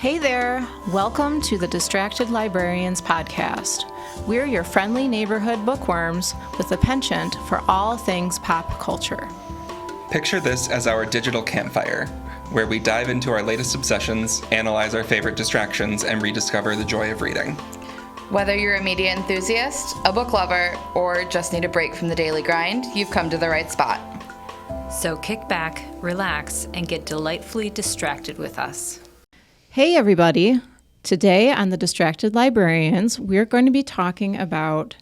Hey there! Welcome to the Distracted Librarians podcast. We're your friendly neighborhood bookworms with a penchant for all things pop culture. Picture this as our digital campfire, where we dive into our latest obsessions, analyze our favorite distractions, and rediscover the joy of reading. Whether you're a media enthusiast, a book lover, or just need a break from the daily grind, you've come to the right spot. So kick back, relax, and get delightfully distracted with us. Hey everybody! Today on the Distracted Librarians, we're going to be talking about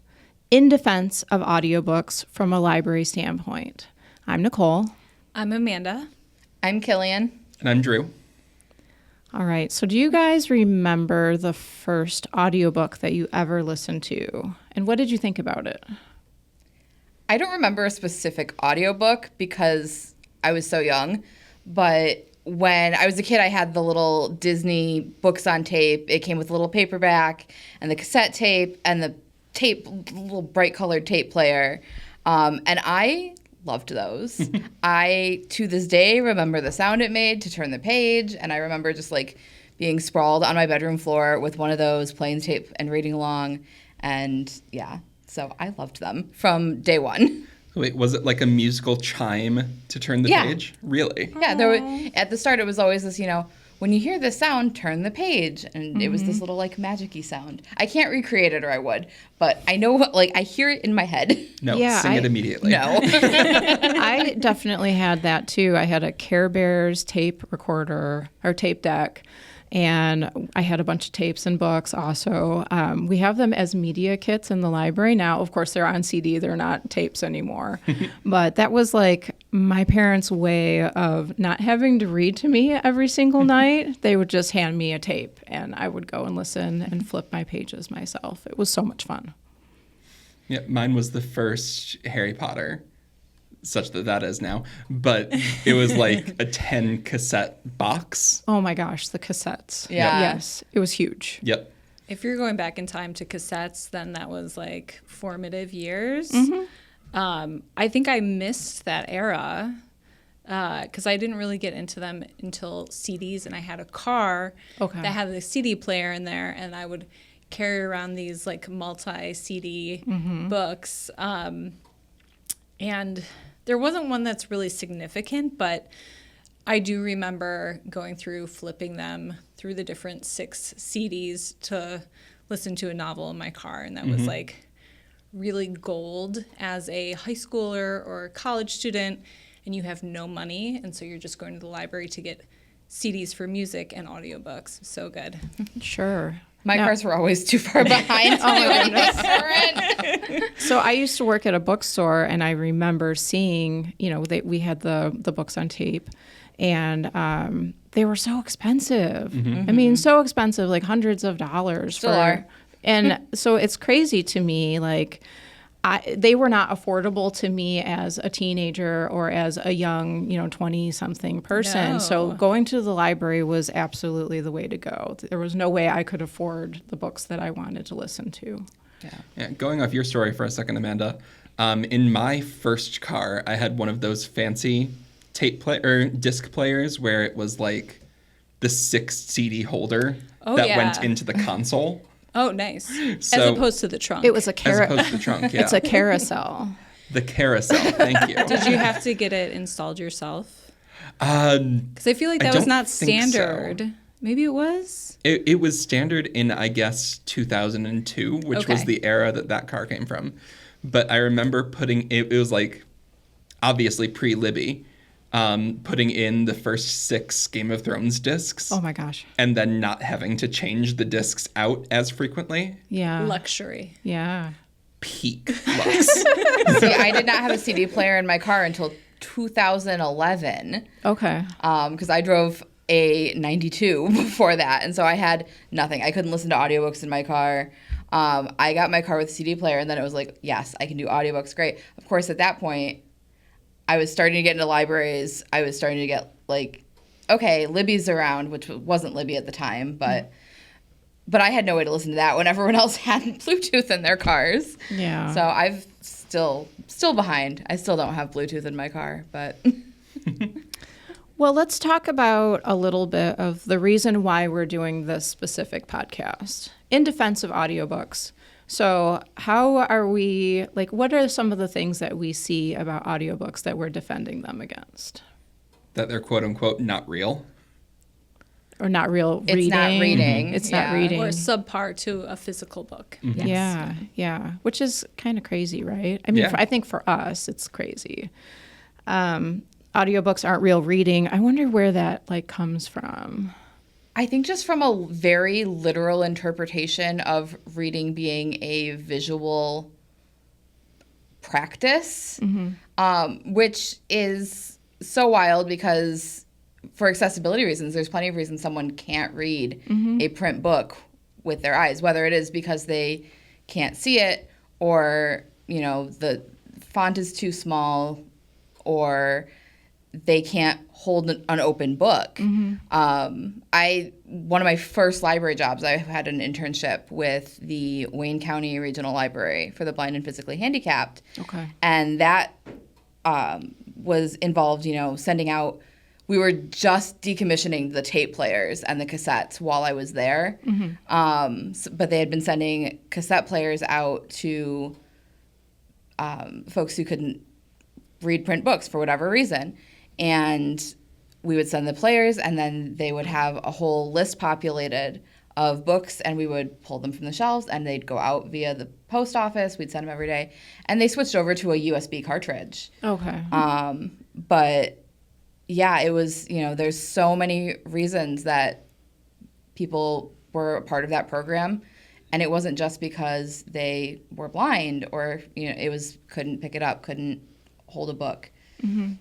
in defense of audiobooks from a library standpoint. I'm Nicole. I'm Amanda. I'm Killian. And I'm Drew. All right, so do you guys remember the first audiobook that you ever listened to? And what did you think about it? I don't remember a specific audiobook because I was so young, but when I was a kid, I had the little Disney books on tape. It came with a little paperback and the cassette tape and the little bright colored tape player. And I loved those. I, to this day, remember the sound it made to turn the page. And I remember just like being sprawled on my bedroom floor with one of those playing the tape and reading along. And yeah, so I loved them from day one. Wait, was it like a musical chime to turn the page? Really? Yeah, at the start it was always this, when you hear this sound, turn the page. And it was this little like magic-y sound. I can't recreate it or I would, but I know I hear it in my head. No, sing it immediately. No. I definitely had that too. I had a Care Bears tape recorder or tape deck. And I had a bunch of tapes and books also. We have them as media kits in the library now. Of course, they're on CD. They're not tapes anymore. But that was like my parents' way of not having to read to me every single night. They would just hand me a tape, and I would go and listen and flip my pages myself. It was so much fun. Yeah, mine was the first Harry Potter, such that is now, but it was like a 10 cassette box. Oh my gosh, the cassettes. Yeah. Yes, it was huge. Yep. If you're going back in time to cassettes, then that was like formative years. I think I missed that era because I didn't really get into them until CDs, and I had a car that had the CD player in there, and I would carry around these like multi-CD books. And there wasn't one that's really significant, but I do remember going through, flipping them through the different 6 CDs to listen to a novel in my car. And that was like really gold as a high schooler or a college student, and you have no money. And so you're just going to the library to get CDs for music and audiobooks. So good. Sure. My cars were always too far behind to do anything current. So I used to work at a bookstore, and I remember seeing, we had the books on tape, and they were so expensive. I mean, so expensive, like hundreds of dollars. Still are. And so it's crazy to me, like, they were not affordable to me as a teenager or as a young, 20-something person. No. So going to the library was absolutely the way to go. There was no way I could afford the books that I wanted to listen to. Yeah. Going off your story for a second, Amanda, in my first car, I had one of those fancy disc players where it was like the 6 CD holder went into the console. Oh, nice. So, as opposed to the trunk. It was a as opposed to the trunk, yeah. It's a carousel. The carousel, thank you. Did you have to get it installed yourself? Because I feel like that was not think standard. So. Maybe it was? It was standard in, I guess, 2002, which was the era that car came from. But I remember it was like, obviously pre-Libby, putting in the first 6 Game of Thrones discs. Oh my gosh. And then not having to change the discs out as frequently. Yeah. Luxury. Yeah. Peak lux. See, I did not have a CD player in my car until 2011. Okay. Because I drove a 92 before that, and so I had nothing. I couldn't listen to audiobooks in my car. I got my car with a CD player, and then it was like, yes, I can do audiobooks, great. Of course, at that point, I was starting to get into libraries. I was starting to get like, okay, Libby's around, which wasn't Libby at the time, but I had no way to listen to that when everyone else had Bluetooth in their cars. Yeah. So I've still behind. I still don't have Bluetooth in my car, but Well, let's talk about a little bit of the reason why we're doing this specific podcast in defense of audiobooks. So how are we, like, what are some of the things that we see about audiobooks that we're defending them against? That they're quote unquote not real. Or not real reading. It's not reading. It's not Yeah. reading. Or subpar to a physical book. Mm-hmm. Yeah, yeah, which is kind of crazy, right? I mean, Yeah. I think for us, it's crazy. Audiobooks aren't real reading. I wonder where that like comes from. I think just from a very literal interpretation of reading being a visual practice, which is so wild because for accessibility reasons, there's plenty of reasons someone can't read a print book with their eyes, whether it is because they can't see it or, you know, the font is too small or they can't hold an open book. One of my first library jobs, I had an internship with the Wayne County Regional Library for the blind and physically handicapped. Okay. And that was involved, you know, sending out, we were just decommissioning the tape players and the cassettes while I was there. But they had been sending cassette players out to folks who couldn't read print books for whatever reason. And we would send the players, and then they would have a whole list populated of books, and we would pull them from the shelves, and they'd go out via the post office. We'd send them every day. And they switched over to a USB cartridge. Okay. But yeah, it was, you know, there's so many reasons that people were a part of that program. And it wasn't just because they were blind or, you know, it was couldn't pick it up, couldn't hold a book.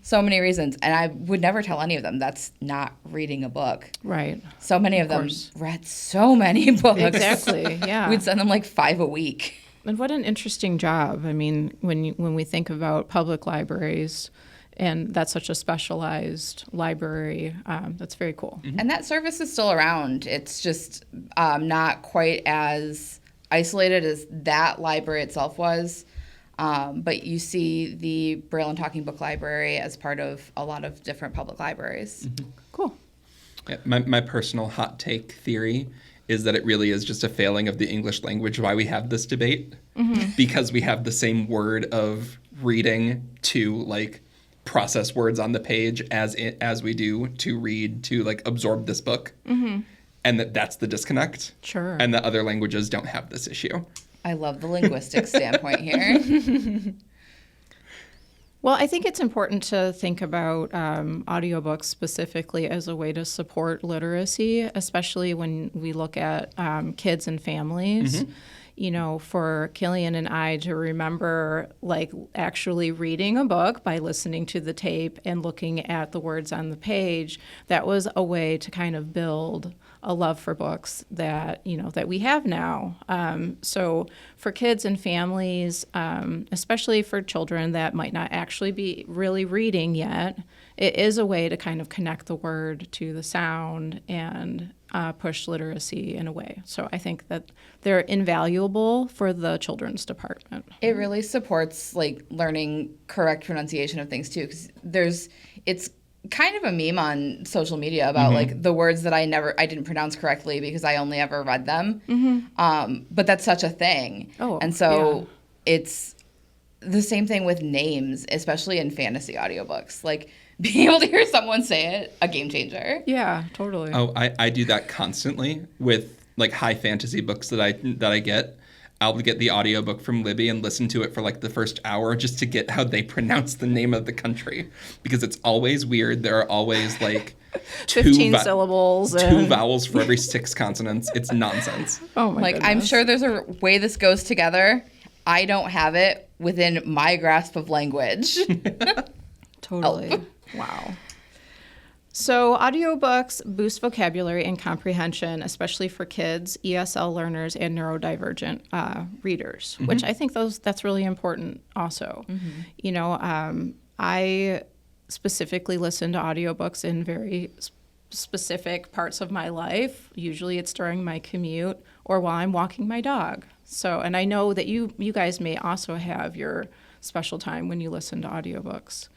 So many reasons. And I would never tell any of them that's not reading a book. Right. So many of them course. read so many books. Exactly. Yeah. We'd send them like 5 a week. And what an interesting job. I mean, when we think about public libraries, and that's such a specialized library, that's very cool. And that service is still around. It's just not quite as isolated as that library itself was. But you see the Braille and Talking Book Library as part of a lot of different public libraries. Cool. Yeah, my personal hot take theory is that it really is just a failing of the English language why we have this debate. Because we have the same word of reading to like process words on the page as we do to read to like absorb this book. And that's the disconnect. Sure. And the other languages don't have this issue. I love the linguistic standpoint here. Well, I think it's important to think about audiobooks specifically as a way to support literacy, especially when we look at kids and families. You know, for Killian and I to remember, like, actually reading a book by listening to the tape and looking at the words on the page, that was a way to kind of build a love for books that, you know, that we have now. So for kids and families, especially for children that might not actually be really reading yet, it is a way to kind of connect the word to the sound and push literacy in a way. So I think that they're invaluable for the children's department. It really supports like learning correct pronunciation of things too, because it's kind of a meme on social media about like the words that I didn't pronounce correctly because I only ever read them. But that's such a thing. And so it's the same thing with names, especially in fantasy audiobooks. Like being able to hear someone say it, a game changer. Yeah, totally. Oh, I do that constantly with like high fantasy books that I get. I'll get the audiobook from Libby and listen to it for like the first hour just to get how they pronounce the name of the country, because it's always weird. There are always like 15 syllables. Two vowels for every 6 consonants. It's nonsense. Oh my Like goodness. I'm sure there's a way this goes together. I don't have it within my grasp of language. Totally. Wow. So audiobooks boost vocabulary and comprehension, especially for kids, ESL learners, and neurodivergent readers, which I think that's really important also. You know, I specifically listen to audiobooks in very specific parts of my life. Usually it's during my commute or while I'm walking my dog. So, and I know that you guys may also have your special time when you listen to audiobooks.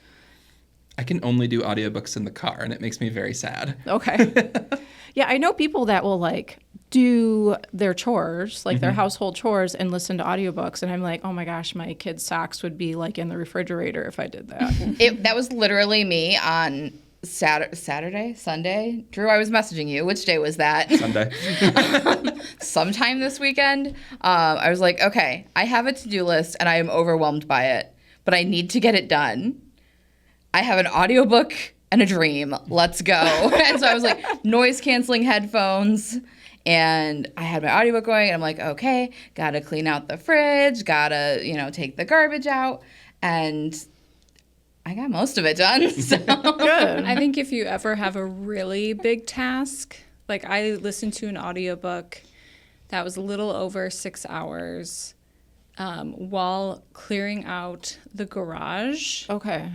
I can only do audiobooks in the car, and it makes me very sad. Okay. Yeah, I know people that will like do their chores, like their household chores, and listen to audiobooks. And I'm like, oh my gosh, my kids' socks would be like in the refrigerator if I did that. That was literally me on Sunday. Drew, I was messaging you. Which day was that? Sunday. Sometime this weekend. I was like, okay, I have a to-do list and I am overwhelmed by it, but I need to get it done. I have an audiobook and a dream. Let's go. And so I was like, noise canceling headphones. And I had my audiobook going, and I'm like, okay, gotta clean out the fridge, gotta, take the garbage out. And I got most of it done. So Good. I think if you ever have a really big task, like I listened to an audiobook that was a little over 6 hours while clearing out the garage. Okay.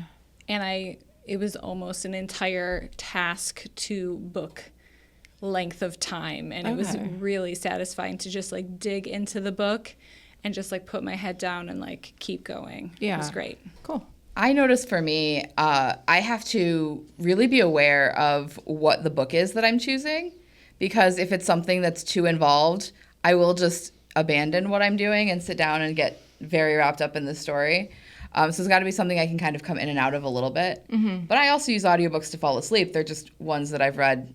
And it was almost an entire task to book length of time. And it was Okay. really satisfying to just like dig into the book and just like put my head down and like keep going. Yeah. It was great. Cool. I noticed for me, I have to really be aware of what the book is that I'm choosing, because if it's something that's too involved, I will just abandon what I'm doing and sit down and get very wrapped up in the story. So it's got to be something I can kind of come in and out of a little bit. But I also use audiobooks to fall asleep. They're just ones that I've read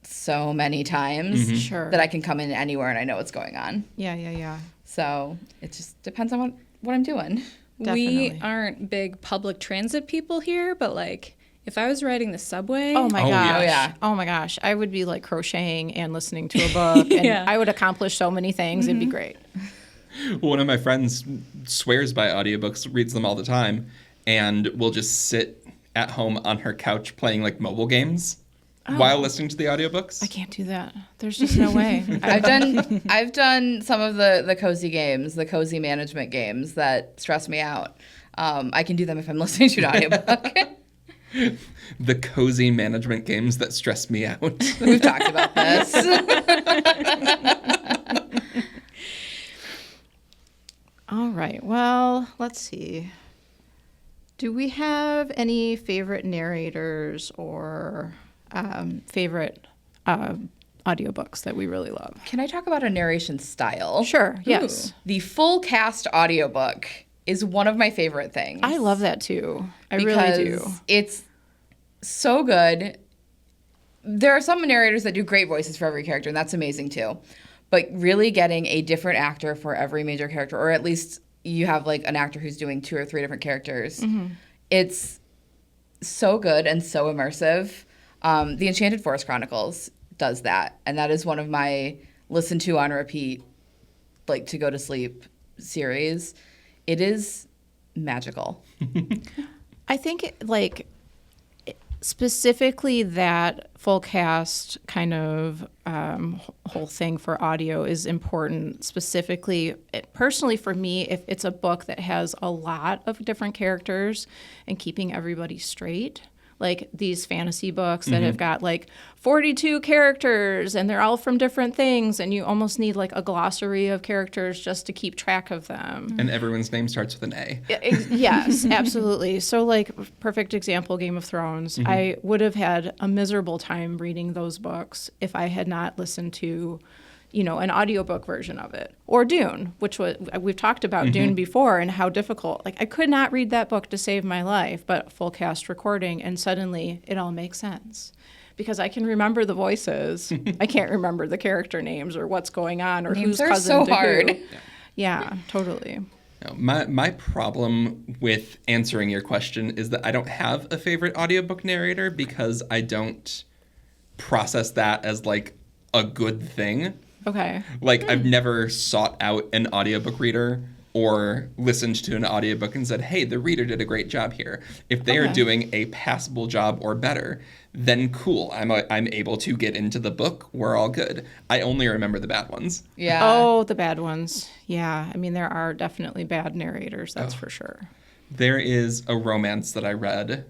so many times Sure. that I can come in anywhere and I know what's going on. Yeah. So it just depends on what I'm doing. Definitely. We aren't big public transit people here, but like if I was riding the subway, Oh my Oh, gosh. yeah. Oh, yeah. Oh my gosh. I would be like crocheting and listening to a book, and Yeah. I would accomplish so many things. It'd be great. One of my friends swears by audiobooks, reads them all the time, and will just sit at home on her couch playing like mobile games while listening to the audiobooks. I can't do that. There's just no way. I've done some of the cozy games, the cozy management games that stress me out. I can do them if I'm listening to an audiobook. The cozy management games that stress me out. We've talked about this. All right. Well, let's see. Do we have any favorite narrators or favorite audiobooks that we really love? Can I talk about a narration style? Sure. Yes. The full cast audiobook is one of my favorite things. I love that too. I because really do. It's so good. There are some narrators that do great voices for every character, and that's amazing too. But really getting a different actor for every major character, or at least you have like an actor who's doing 2 or 3 different characters, it's so good and so immersive. The Enchanted Forest Chronicles does that, and that is one of my listen to on repeat, like to go to sleep series. It is magical. I think like specifically that full cast kind of whole thing for audio is important. Specifically, personally for me, if it's a book that has a lot of different characters and keeping everybody straight, like these fantasy books that have got like 42 characters and they're all from different things, and you almost need like a glossary of characters just to keep track of them. And everyone's name starts with an A. Yes, absolutely. So like perfect example, Game of Thrones. I would have had a miserable time reading those books if I had not listened to, an audiobook version of it. Or Dune, which we've talked about Dune before and how difficult. Like I could not read that book to save my life, but full cast recording, and suddenly it all makes sense. Because I can remember the voices. I can't remember the character names or what's going on or Names who's are cousin so to hard. who. Yeah, totally. No, my problem with answering your question is that I don't have a favorite audiobook narrator because I don't process that as like a good thing. Okay. Like I've never sought out an audiobook reader or listened to an audiobook and said, hey, the reader did a great job here. If they are doing a passable job or better, then cool. I'm able to get into the book. We're all good. I only remember the bad ones. Yeah. Oh, the bad ones. Yeah. I mean, there are definitely bad narrators, that's for sure. There is a romance that I read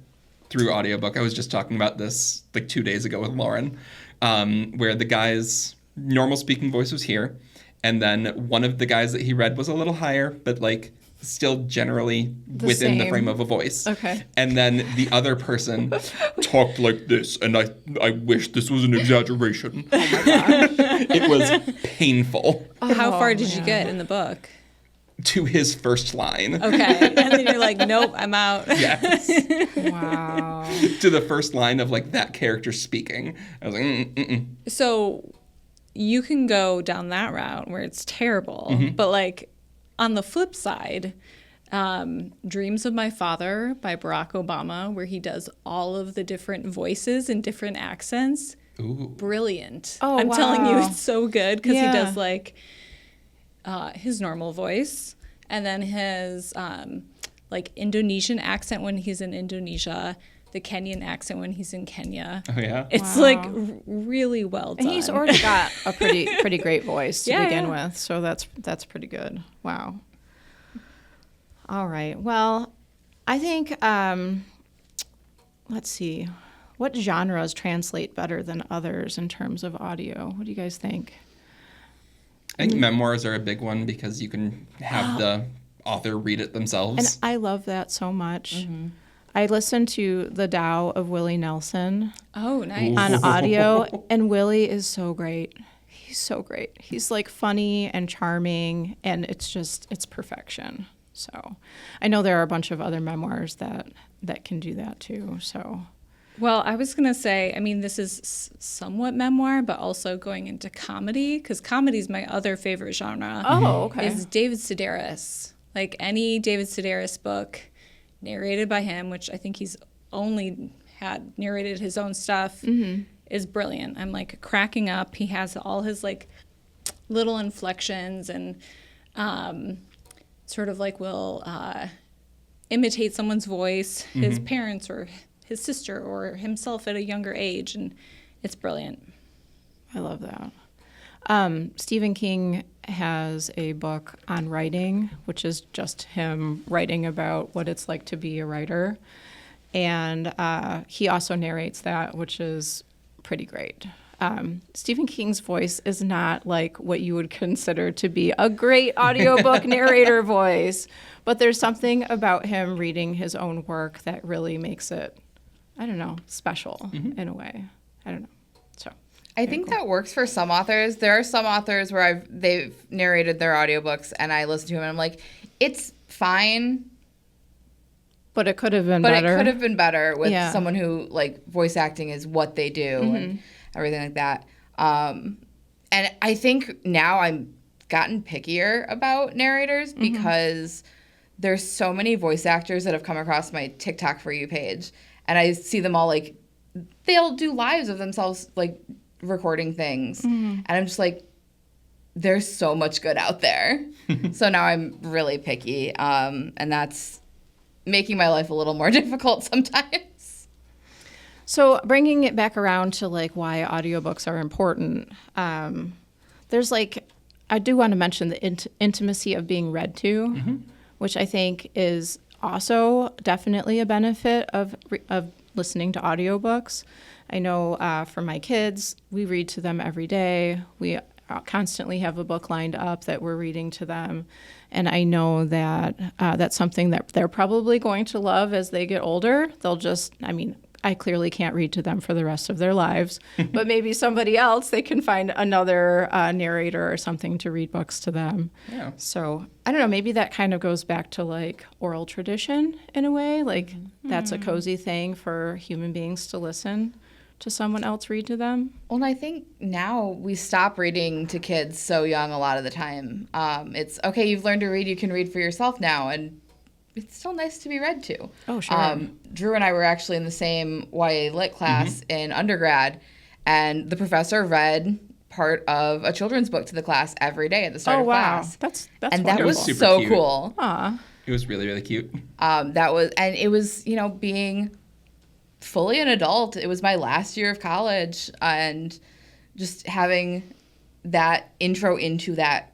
through audiobook. I was just talking about this like 2 days ago with Lauren, where the guy's normal speaking voice was here. And then one of the guys that he read was a little higher, but like still generally within the same. frame of a voice. Okay. And then the other person talked like this, and I wish this was an exaggeration. Oh my God. It was painful. How far did you get in the book? To his first line. Okay. And then you're like, nope, I'm out. Yes. Wow. To the first line of like that character speaking. I was like, mm-mm. So you can go down that route where it's terrible, but like on the flip side, Dreams of My Father by Barack Obama, where he does all of the different voices and different accents. Ooh. Brilliant. Oh, I'm telling you, wow. it's so good because Yeah. he does like his normal voice and then his like Indonesian accent when he's in Indonesia, the Kenyan accent when he's in Kenya. Oh, yeah? It's Wow. like really well done. And he's already got a pretty great voice to Yeah, begin yeah. with, so that's pretty good. Wow. All right. Well, I think let's see, what genres translate better than others in terms of audio? What do you guys think? I think memoirs are a big one because you can have the author read it themselves. And I love that so much. I listened to The Tao of Willie Nelson Oh, nice. on audio, and Willie is so great. He's so great. He's like funny and charming, and it's perfection. So I know there are a bunch of other memoirs that can do that too. So Well, I was going to say, I mean, this is somewhat memoir, but also going into comedy, because comedy is my other favorite genre. Oh, okay. Is David Sedaris. Like any David Sedaris book narrated by him, which I think he's only had narrated his own stuff, is brilliant. I'm like cracking up. He has all his like little inflections and sort of like will imitate someone's voice, his parents or his sister or himself at a younger age, and it's brilliant. I love that. Stephen King has a book on writing, which is just him writing about what it's like to be a writer. And he also narrates that, which is pretty great. Stephen King's voice is not like what you would consider to be a great audiobook narrator voice, but there's something about him reading his own work that really makes it, I don't know, special in a way. I don't know. So I think that works for some authors. There are some authors where they've narrated their audiobooks and I listen to them and I'm like, it's fine, but it could have been but better. it could have been better with Yeah. someone who like voice acting is what they do and everything like that. And I think now I'm gotten pickier about narrators because there's so many voice actors that have come across my TikTok For You page, and I see them all like they'll do lives of themselves like recording things, and I'm just like, there's so much good out there. So now I'm really picky, and that's making my life a little more difficult sometimes. So bringing it back around to like why audiobooks are important, there's like, I do want to mention the intimacy of being read to, which I think is also definitely a benefit of listening to audiobooks. I know for my kids, we read to them every day. We constantly have a book lined up that we're reading to them. And I know that that's something that they're probably going to love as they get older. They'll just, I mean, I clearly can't read to them for the rest of their lives, but maybe somebody else, they can find another narrator or something to read books to them. Yeah. So I don't know, maybe that kind of goes back to like oral tradition in a way. Like that's a cozy thing for human beings to listen to someone else read to them. Well, and I think now we stop reading to kids so young a lot of the time. It's, okay, you've learned to read, you can read for yourself now, and it's still nice to be read to. Oh, sure. Drew and I were actually in the same YA Lit class in undergrad, and the professor read part of a children's book to the class every day at the start of class. That's And wonderful. that was super so cute. cool. Aw. It was really, really cute. It was, you know, being fully an adult. It was my last year of college, and just having that intro into that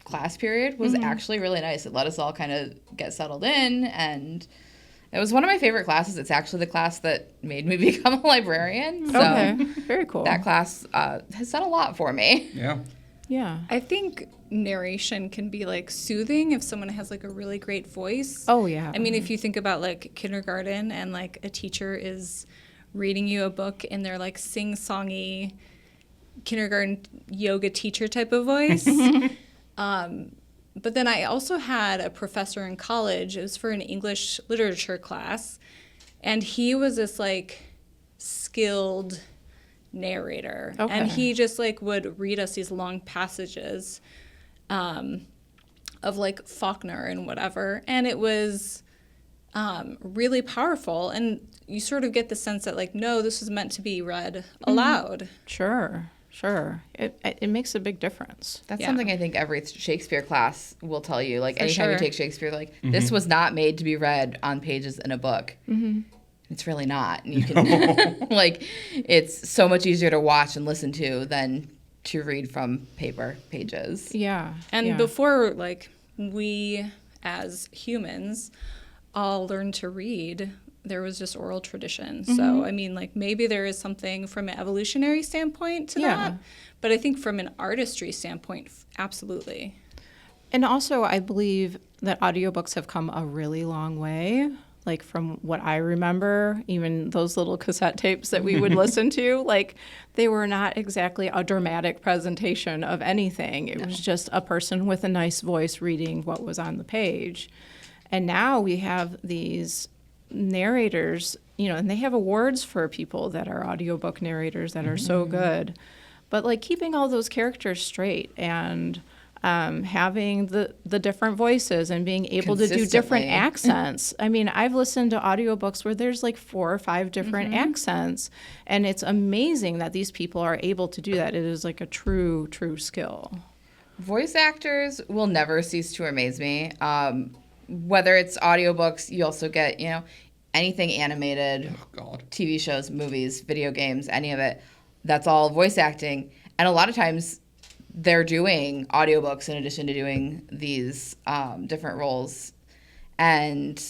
class period was actually really nice. It let us all kind of get settled in, and it was one of my favorite classes. It's actually the class that made me become a librarian. So Okay, very cool. that class has done a lot for me. Yeah. Yeah. I think narration can be like soothing if someone has like a really great voice. Oh, yeah. I mean, if you think about like kindergarten and like a teacher is reading you a book in their like sing-songy kindergarten yoga teacher type of voice. But then I also had a professor in college. It was for an English literature class. And he was this like skilled narrator. Okay. And he just like would read us these long passages of like Faulkner and whatever. And it was really powerful. And you sort of get the sense that like, no, this was meant to be read aloud. Sure. It makes a big difference. That's something I think every Shakespeare class will tell you. Like, anytime you take Shakespeare, like, this was not made to be read on pages in a book. Mm-hmm. It's really not. And you can, like, it's so much easier to watch and listen to than to read from paper pages. Yeah. And before, like, we as humans all learned to read, there was just oral tradition. So, I mean, like, maybe there is something from an evolutionary standpoint to that. But I think from an artistry standpoint, absolutely. And also, I believe that audiobooks have come a really long way. Like, from what I remember, even those little cassette tapes that we would listen to, like, they were not exactly a dramatic presentation of anything. It was just a person with a nice voice reading what was on the page. And now we have these narrators, you know, and they have awards for people that are audiobook narrators that are so good. But, like, keeping all those characters straight and having the different voices and being able to do different accents. I mean, I've listened to audiobooks where there's like 4 or 5 different accents, and it's amazing that these people are able to do that. It is like a true skill. Voice actors will never cease to amaze me. Whether it's audiobooks, you also get, you know, anything animated, TV shows, movies, video games, any of it, that's all voice acting. And a lot of times they're doing audiobooks in addition to doing these different roles. And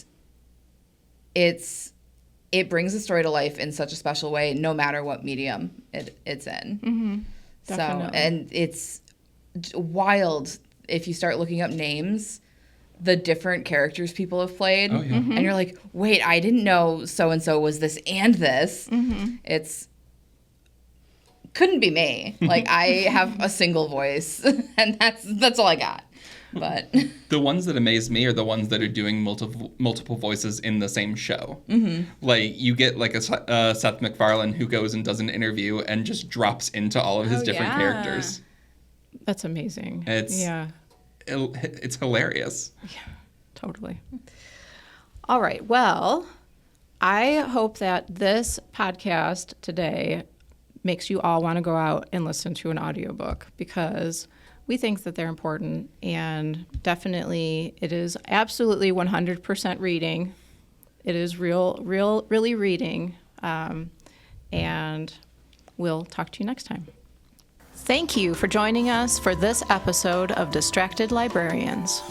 it brings the story to life in such a special way, no matter what medium it's in. Mm-hmm. So, and it's wild if you start looking up names, the different characters people have played. Oh, yeah. And you're like, wait, I didn't know so-and-so was this and this. It's couldn't be me. Like, I have a single voice, and that's all I got. But the ones that amaze me are the ones that are doing multiple voices in the same show. Like, you get like a Seth MacFarlane who goes and does an interview and just drops into all of his different characters. That's amazing. It's hilarious. Yeah, totally. All right. Well, I hope that this podcast today makes you all want to go out and listen to an audiobook, because we think that they're important, and definitely it is absolutely 100% reading. It is really reading, and we'll talk to you next time. Thank you for joining us for this episode of Distracted Librarians.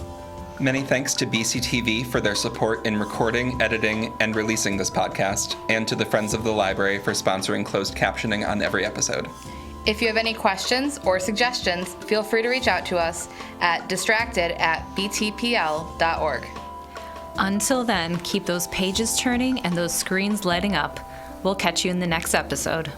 Many thanks to BCTV for their support in recording, editing, and releasing this podcast, and to the Friends of the Library for sponsoring closed captioning on every episode. If you have any questions or suggestions, feel free to reach out to us at distracted@btpl.org. Until then, keep those pages turning and those screens lighting up. We'll catch you in the next episode.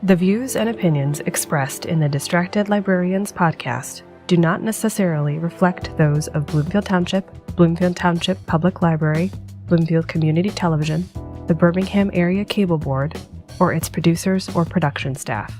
The views and opinions expressed in the Distracted Librarians podcast do not necessarily reflect those of Bloomfield Township Public Library, Bloomfield Community Television, the Birmingham Area Cable Board, or its producers or production staff.